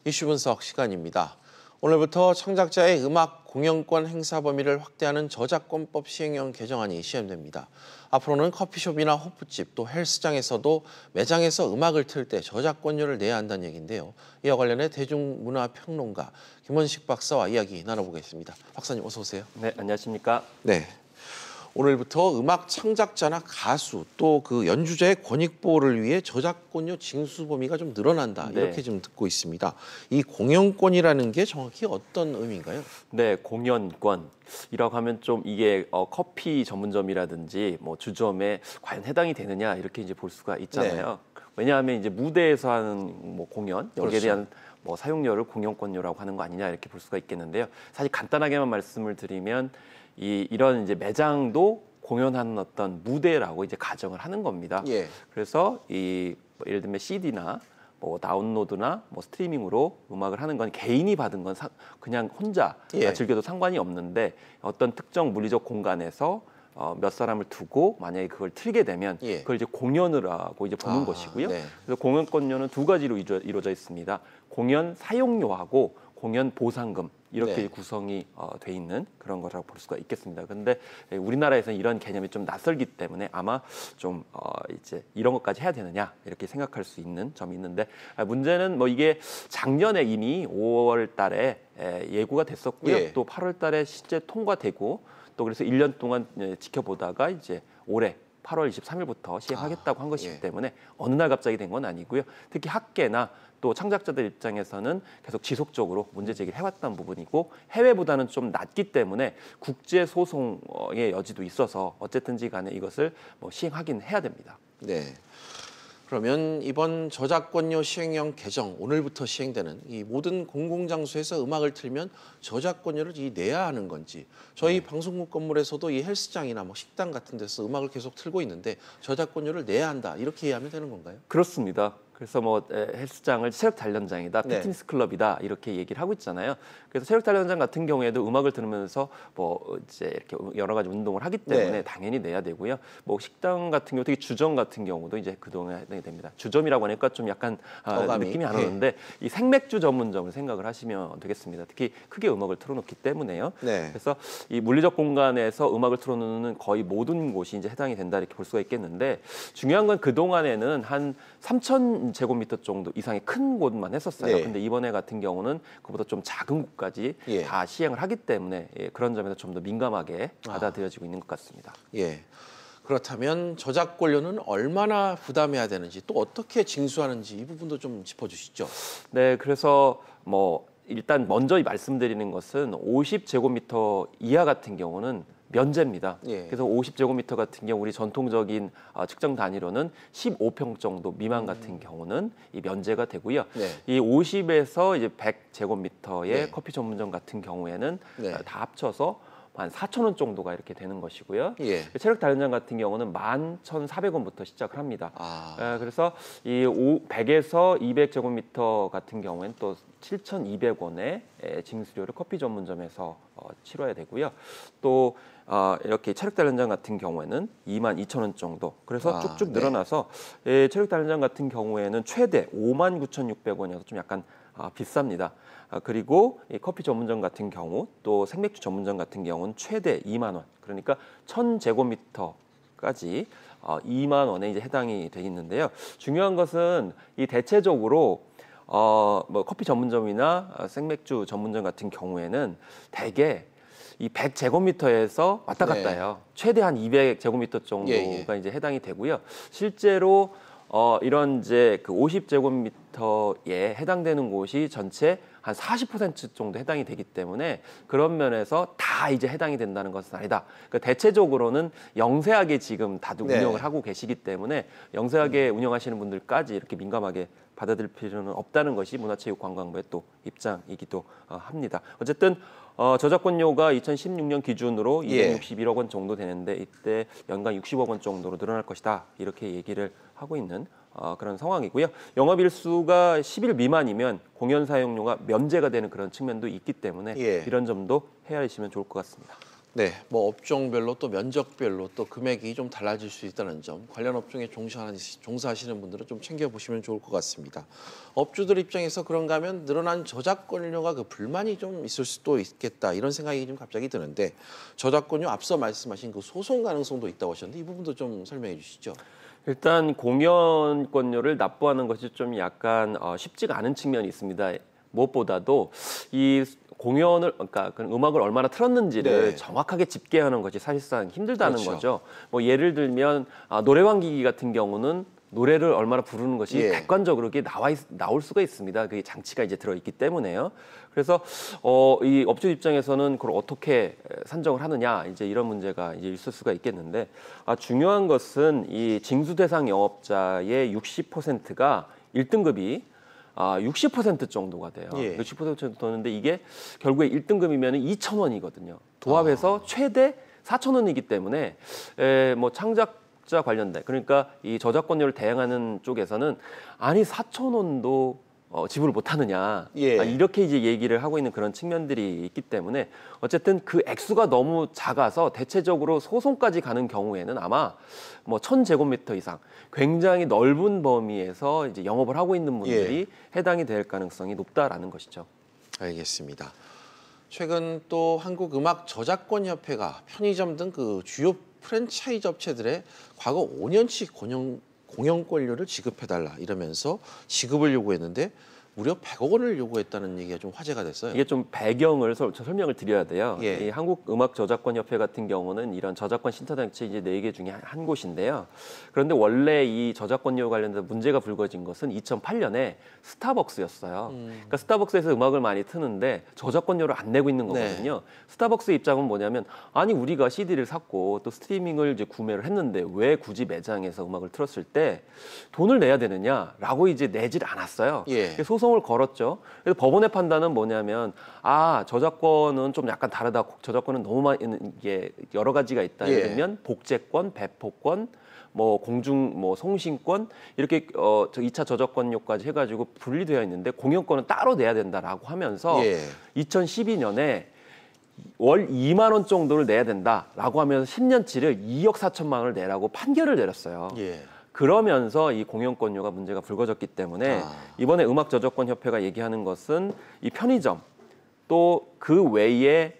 이슈 분석 시간입니다. 오늘부터 창작자의 음악 공연권 행사 범위를 확대하는 저작권법 시행령 개정안이 시행됩니다. 앞으로는 커피숍이나 호프집 또 헬스장에서도 매장에서 음악을 틀 때 저작권료를 내야 한다는 얘기인데요. 이와 관련해 대중문화평론가 김원식 박사와 이야기 나눠보겠습니다. 박사님 어서 오세요. 네, 안녕하십니까. 네. 오늘부터 음악 창작자나 가수 또 그 연주자의 권익 보호를 위해 저작권료 징수 범위가 좀 늘어난다 이렇게 좀 듣고 있습니다. 이 공연권이라는 게 정확히 어떤 의미인가요? 네, 공연권이라고 하면 좀 이게 커피 전문점이라든지 뭐 주점에 과연 해당이 되느냐 이렇게 이제 볼 수가 있잖아요. 왜냐하면 이제 무대에서 하는 뭐 공연 여기에 대한 뭐 사용료를 공연권료라고 하는 거 아니냐 이렇게 볼 수가 있겠는데요. 사실 간단하게만 말씀을 드리면 이런 이제 매장도 공연하는 어떤 무대라고 이제 가정을 하는 겁니다. 그래서 예를 들면 CD나 뭐 다운로드나 뭐 스트리밍으로 음악을 하는 건 개인이 받은 건 그냥 혼자 즐겨도 상관이 없는데 어떤 특정 물리적 공간에서 몇 사람을 두고 만약에 그걸 틀게 되면 그걸 이제 공연을 하고 이제 보는 것이고요. 그래서 공연권료는 두 가지로 이루어져 있습니다. 공연 사용료하고 공연 보상금 이렇게 구성이 돼 있는 그런 거라고 볼 수가 있겠습니다. 그런데 우리나라에서는 이런 개념이 좀 낯설기 때문에 아마 좀 이제 이런 것까지 해야 되느냐 이렇게 생각할 수 있는 점이 있는데 문제는 뭐 이게 작년에 이미 5월 달에 예고가 됐었고요. 또 8월 달에 실제 통과되고 또 그래서 1년 동안 지켜보다가 이제 올해 8월 23일부터 시행하겠다고 한 것이기 때문에 어느 날 갑자기 된 건 아니고요. 특히 학계나 또 창작자들 입장에서는 계속 지속적으로 문제 제기를 해왔던 부분이고 해외보다는 좀 낮기 때문에 국제 소송의 여지도 있어서 어쨌든지 간에 이것을 뭐 시행하긴 해야 됩니다. 네. 그러면 이번 저작권료 시행령 개정 오늘부터 시행되는 이 모든 공공장소에서 음악을 틀면 저작권료를 내야 하는 건지 저희 방송국 건물에서도 이 헬스장이나 뭐 식당 같은 데서 음악을 계속 틀고 있는데 저작권료를 내야 한다 이렇게 이해하면 되는 건가요? 그렇습니다. 그래서 뭐 헬스장을 체력 단련장이다, 피트니스 클럽이다 이렇게 얘기를 하고 있잖아요. 그래서 체력 단련장 같은 경우에도 음악을 들으면서 뭐 이제 이렇게 여러 가지 운동을 하기 때문에 당연히 내야 되고요. 뭐 식당 같은 경우, 특히 주점 같은 경우도 이제 그동안 해야 됩니다. 주점이라고 하니까 좀 약간 느낌이 안 오는데 이 생맥주 전문점을 생각을 하시면 되겠습니다. 특히 크게 음악을 틀어놓기 때문에요. 그래서 이 물리적 공간에서 음악을 틀어놓는 거의 모든 곳이 이제 해당이 된다 이렇게 볼 수가 있겠는데 중요한 건 그 동안에는 한 3,000 제곱미터 정도 이상의 큰 곳만 했었어요. 근데 이번에 같은 경우는 그보다 좀 작은 곳까지 다 시행을 하기 때문에 그런 점에서 좀 더 민감하게 받아들여지고 있는 것 같습니다. 그렇다면 저작권료는 얼마나 부담해야 되는지 또 어떻게 징수하는지 이 부분도 좀 짚어주시죠. 네, 그래서 뭐 일단 먼저 말씀드리는 것은 50제곱미터 이하 같은 경우는 면제입니다. 그래서 50제곱미터 같은 경우 우리 전통적인 측정 단위로는 15평 정도 미만 같은 경우는 이 면제가 되고요. 이 50에서 이제 100제곱미터의 커피 전문점 같은 경우에는 다 합쳐서 한 4,000원 정도가 이렇게 되는 것이고요. 체력 단련장 같은 경우는 11,400원부터 시작을 합니다. 그래서 이 100에서 200제곱미터 같은 경우에는 또 7,200원의 징수료를 커피 전문점에서 치러야 되고요. 또 이렇게 체력 단련장 같은 경우에는 22,000원 정도. 그래서 쭉쭉 늘어나서 체력 단련장 같은 경우에는 최대 59,600원이어서 좀 약간 비쌉니다. 그리고 이 커피 전문점 같은 경우 또 생맥주 전문점 같은 경우는 최대 2만 원. 그러니까 1,000제곱미터까지 2만 원에 이제 해당이 돼 있는데요. 중요한 것은 이 대체적으로 뭐 커피 전문점이나 생맥주 전문점 같은 경우에는 대개 이 100제곱미터에서 왔다 갔다 해요. 최대 한 200제곱미터 정도가 이제 해당이 되고요. 실제로 이런 이제 그 50제곱미터에 해당되는 곳이 전체 한 40% 정도 해당이 되기 때문에 그런 면에서 다 이제 해당이 된다는 것은 아니다. 그러니까 대체적으로는 영세하게 지금 다들 운영을 하고 계시기 때문에 영세하게 운영하시는 분들까지 이렇게 민감하게 받아들일 필요는 없다는 것이 문화체육관광부의 또 입장이기도 합니다. 어쨌든 저작권료가 2016년 기준으로 261억 원 정도 되는데 이때 연간 60억 원 정도로 늘어날 것이다. 이렇게 얘기를 하고 있는 그런 상황이고요. 영업일수가 10일 미만이면 공연 사용료가 면제가 되는 그런 측면도 있기 때문에 이런 점도 헤아리시면 좋을 것 같습니다. 네, 뭐 업종별로 또 면적별로 또 금액이 좀 달라질 수 있다는 점, 관련 업종에 종사하시는 분들은 좀 챙겨보시면 좋을 것 같습니다. 업주들 입장에서 그런가 하면 늘어난 저작권료가 그 불만이 좀 있을 수도 있겠다 이런 생각이 좀 갑자기 드는데 저작권료 앞서 말씀하신 그 소송 가능성도 있다고 하셨는데 이 부분도 좀 설명해 주시죠. 일단 공연권료를 납부하는 것이 좀 약간 쉽지가 않은 측면이 있습니다. 무엇보다도 이 공연을 그러니까 음악을 얼마나 틀었는지를 네. 정확하게 집계하는 것이 사실상 힘들다는 그렇죠. 거죠. 뭐 예를 들면 노래방 기기 같은 경우는 노래를 얼마나 부르는 것이 예. 객관적으로 이게 나올 수가 있습니다. 그 장치가 이제 들어있기 때문에요. 그래서 이 업주 입장에서는 그걸 어떻게 산정을 하느냐 이제 이런 문제가 이제 있을 수가 있겠는데 중요한 것은 이 징수 대상 영업자의 60%가 1등급이 60% 정도가 돼요. 예. 60% 정도 되는데 이게 결국에 1등급이면 2,000원이거든요. 도합해서 최대 4,000원이기 때문에 뭐 창작자 관련된 그러니까 이 저작권료를 대행하는 쪽에서는 아니 4,000원도 지불을 못하느냐 예. 이렇게 이제 얘기를 하고 있는 그런 측면들이 있기 때문에 어쨌든 그 액수가 너무 작아서 대체적으로 소송까지 가는 경우에는 아마 뭐 1,000제곱미터 이상 굉장히 넓은 범위에서 이제 영업을 하고 있는 분들이 해당이 될 가능성이 높다라는 것이죠. 알겠습니다. 최근 또 한국음악저작권협회가 편의점 등 그 주요 프랜차이즈 업체들의 과거 5년치 공연권료를 지급해달라 이러면서 지급을 요구했는데 무려 100억 원을 요구했다는 얘기가 좀 화제가 됐어요. 이게 좀 배경을 설명을 드려야 돼요. 예. 이 한국음악저작권협회 같은 경우는 이런 저작권 신탁단체 이제 4개 중에 한 곳인데요. 그런데 원래 이 저작권료 관련해서 문제가 불거진 것은 2008년에 스타벅스였어요. 그러니까 스타벅스에서 음악을 많이 트는데 저작권료를 안 내고 있는 거거든요. 스타벅스 입장은 뭐냐면 아니 우리가 CD를 샀고 또 스트리밍을 이제 구매를 했는데 왜 굳이 매장에서 음악을 틀었을 때 돈을 내야 되느냐라고 이제 내질 않았어요. 예. 소송을 걸었죠. 그래서 법원의 판단은 뭐냐면 저작권은 좀 약간 다르다. 저작권은 너무 많이 이게 여러 가지가 있다. 예를 들면 복제권, 배포권, 뭐 공중 뭐 송신권 이렇게 2차 저작권료까지 해가지고 분리되어 있는데 공연권은 따로 내야 된다라고 하면서 2012년에 월 2만 원 정도를 내야 된다라고 하면서 10년치를 2억 4천만 원을 내라고 판결을 내렸어요. 그러면서 이 공연권료가 문제가 불거졌기 때문에 이번에 음악저작권협회가 얘기하는 것은 이 편의점 또 그 외에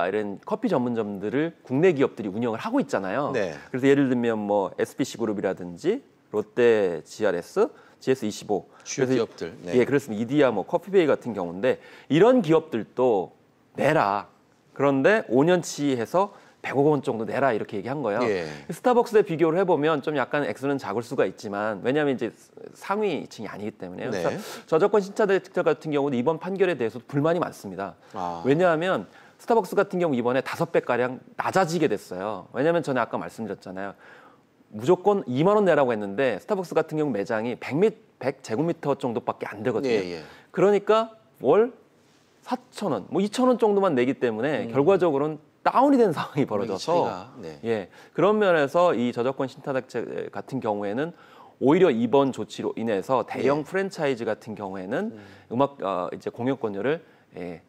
이런 커피 전문점들을 국내 기업들이 운영을 하고 있잖아요. 그래서 예를 들면 뭐 SPC 그룹이라든지 롯데 GRS, GS25 주요 기업들. 예, 그렇습니다. 이디야 뭐 커피베이 같은 경우인데 이런 기업들도 내라. 그런데 5년치 해서 100억 원 정도 내라 이렇게 얘기한 거예요. 스타벅스에 비교를 해보면 좀 약간 액수는 작을 수가 있지만 왜냐하면 이제 상위층이 아니기 때문에요. 저작권 신탁단체 같은 경우는 이번 판결에 대해서 불만이 많습니다. 왜냐하면 스타벅스 같은 경우 이번에 5배가량 낮아지게 됐어요. 왜냐하면 전에 아까 말씀드렸잖아요. 무조건 2만 원 내라고 했는데 스타벅스 같은 경우 매장이 100제곱미터 정도밖에 안 되거든요. 그러니까 월 4,000원, 뭐 2,000원 정도만 내기 때문에 결과적으로는 다운이 된 상황이 벌어져서 그런 면에서 이 저작권 신탁단체 같은 경우에는 오히려 이번 조치로 인해서 대형 프랜차이즈 같은 경우에는 음악 이제 공연권료를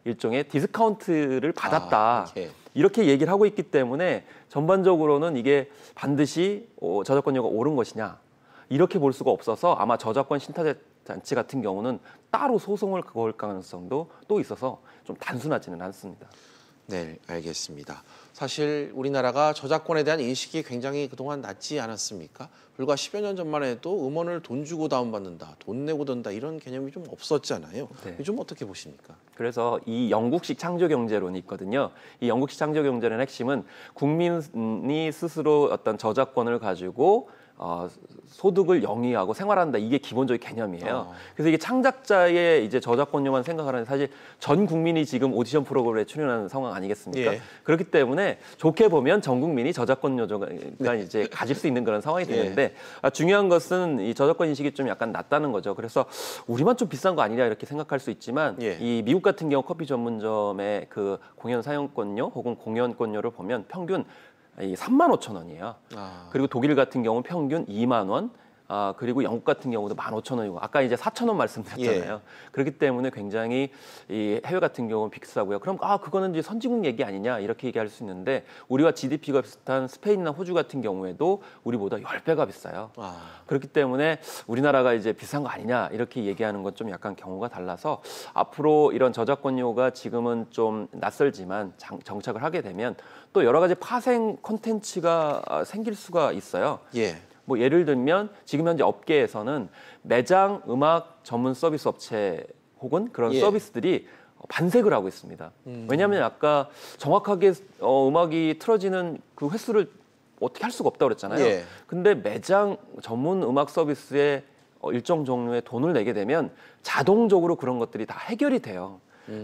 일종의 디스카운트를 받았다. 이렇게 얘기를 하고 있기 때문에 전반적으로는 이게 반드시 저작권료가 오른 것이냐 이렇게 볼 수가 없어서 아마 저작권 신탁단체 같은 경우는 따로 소송을 걸 가능성도 또 있어서 좀 단순하지는 않습니다. 네, 알겠습니다. 사실 우리나라가 저작권에 대한 인식이 굉장히 그동안 낮지 않았습니까? 불과 10여 년 전만 해도 음원을 돈 주고 다운받는다, 돈 내고 든다 이런 개념이 좀 없었잖아요. 좀 어떻게 보십니까? 그래서 이 영국식 창조경제론이 있거든요. 이 영국식 창조경제론의 핵심은 국민이 스스로 어떤 저작권을 가지고 소득을 영위하고 생활한다. 이게 기본적인 개념이에요. 그래서 이게 창작자의 이제 저작권료만 생각하는 사실 전 국민이 지금 오디션 프로그램에 출연하는 상황 아니겠습니까? 그렇기 때문에 좋게 보면 전 국민이 저작권료가 이제 가질 수 있는 그런 상황이 되는데 중요한 것은 이 저작권 인식이 좀 약간 낮다는 거죠. 그래서 우리만 좀 비싼 거 아니냐 이렇게 생각할 수 있지만 이 미국 같은 경우 커피 전문점의 그 공연 사용권료 혹은 공연권료를 보면 평균 35,000원이에요. 그리고 독일 같은 경우는 평균 2만 원, 그리고 영국 같은 경우도 15,000원이고 아까 이제 4,000원 말씀드렸잖아요. 예. 그렇기 때문에 굉장히 이 해외 같은 경우는 비싸고요. 그럼 그거는 이제 선진국 얘기 아니냐 이렇게 얘기할 수 있는데 우리와 GDP가 비슷한 스페인이나 호주 같은 경우에도 우리보다 10배가 비싸요. 그렇기 때문에 우리나라가 이제 비싼 거 아니냐 이렇게 얘기하는 건 좀 약간 경우가 달라서 앞으로 이런 저작권료가 지금은 좀 낯설지만 정착을 하게 되면 또 여러 가지 파생 콘텐츠가 생길 수가 있어요. 예. 뭐 예를 들면 지금 현재 업계에서는 매장 음악 전문 서비스 업체 혹은 그런 예. 서비스들이 반색을 하고 있습니다. 왜냐하면 아까 정확하게 음악이 틀어지는 그 횟수를 어떻게 할 수가 없다고 그랬잖아요. 예. 근데 매장 전문 음악 서비스에 일정 종류의 돈을 내게 되면 자동적으로 그런 것들이 다 해결이 돼요.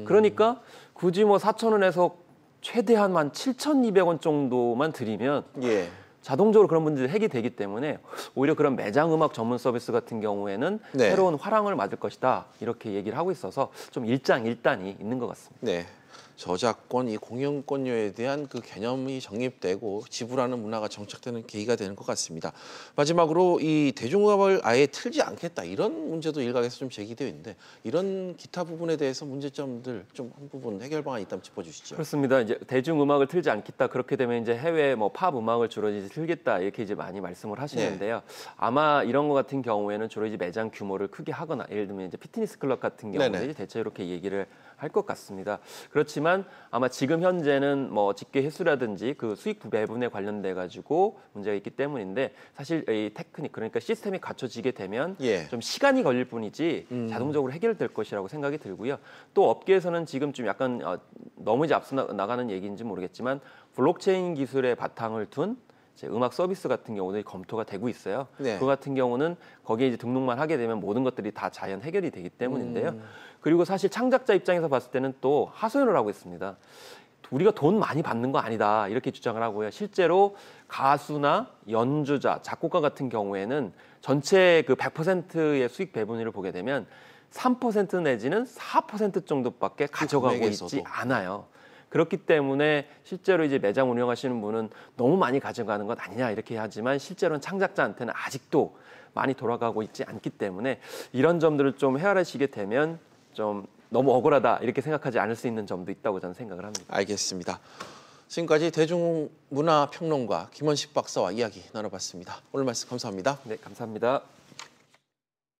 그러니까 굳이 뭐 4,000원에서 최대한 한 7,200원 정도만 드리면 예. 자동적으로 그런 문제들이 해결되기 때문에 오히려 그런 매장 음악 전문 서비스 같은 경우에는 네. 새로운 화랑을 맞을 것이다 이렇게 얘기를 하고 있어서 좀 일장일단이 있는 것 같습니다. 네. 저작권, 이 공연권료에 대한 그 개념이 정립되고 지불하는 문화가 정착되는 계기가 되는 것 같습니다. 마지막으로 이 대중음악을 아예 틀지 않겠다 이런 문제도 일각에서 좀 제기되어 있는데 이런 기타 부분에 대해서 문제점들 좀 한 부분 해결 방안 있다면 짚어주시죠. 그렇습니다. 이제 대중음악을 틀지 않겠다 그렇게 되면 이제 해외 뭐 팝 음악을 주로 이제 틀겠다 이렇게 이제 많이 말씀을 하시는데요. 네. 아마 이런 것 같은 경우에는 주로 이제 매장 규모를 크게 하거나 예를 들면 이제 피트니스 클럽 같은 경우는 네네. 이제 대체 이렇게 얘기를 할 것 같습니다. 그렇지만 아마 지금 현재는 뭐 집계 횟수라든지 그 수익 배분에 관련돼 가지고 문제가 있기 때문인데 사실 이 테크닉 그러니까 시스템이 갖춰지게 되면 예. 좀 시간이 걸릴 뿐이지 자동적으로 해결될 것이라고 생각이 들고요. 또 업계에서는 지금 좀 약간 너무 이제 앞서 나가는 얘기인지 모르겠지만 블록체인 기술의 바탕을 둔 이제 음악 서비스 같은 경우도 검토가 되고 있어요. 네. 그 같은 경우는 거기에 이제 등록만 하게 되면 모든 것들이 다 자연 해결이 되기 때문인데요. 그리고 사실 창작자 입장에서 봤을 때는 또 하소연을 하고 있습니다. 우리가 돈 많이 받는 거 아니다 이렇게 주장을 하고요. 실제로 가수나 연주자, 작곡가 같은 경우에는 전체 그 100%의 수익 배분율을 보게 되면 3% 내지는 4% 정도밖에 가져가고 금액에서도. 있지 않아요. 그렇기 때문에 실제로 이제 매장 운영하시는 분은 너무 많이 가져가는 것 아니냐 이렇게 하지만 실제로는 창작자한테는 아직도 많이 돌아가고 있지 않기 때문에 이런 점들을 좀 헤아리시게 되면 좀 너무 억울하다 이렇게 생각하지 않을 수 있는 점도 있다고 저는 생각을 합니다. 알겠습니다. 지금까지 대중문화평론가 김원식 박사와 이야기 나눠봤습니다. 오늘 말씀 감사합니다. 네, 감사합니다.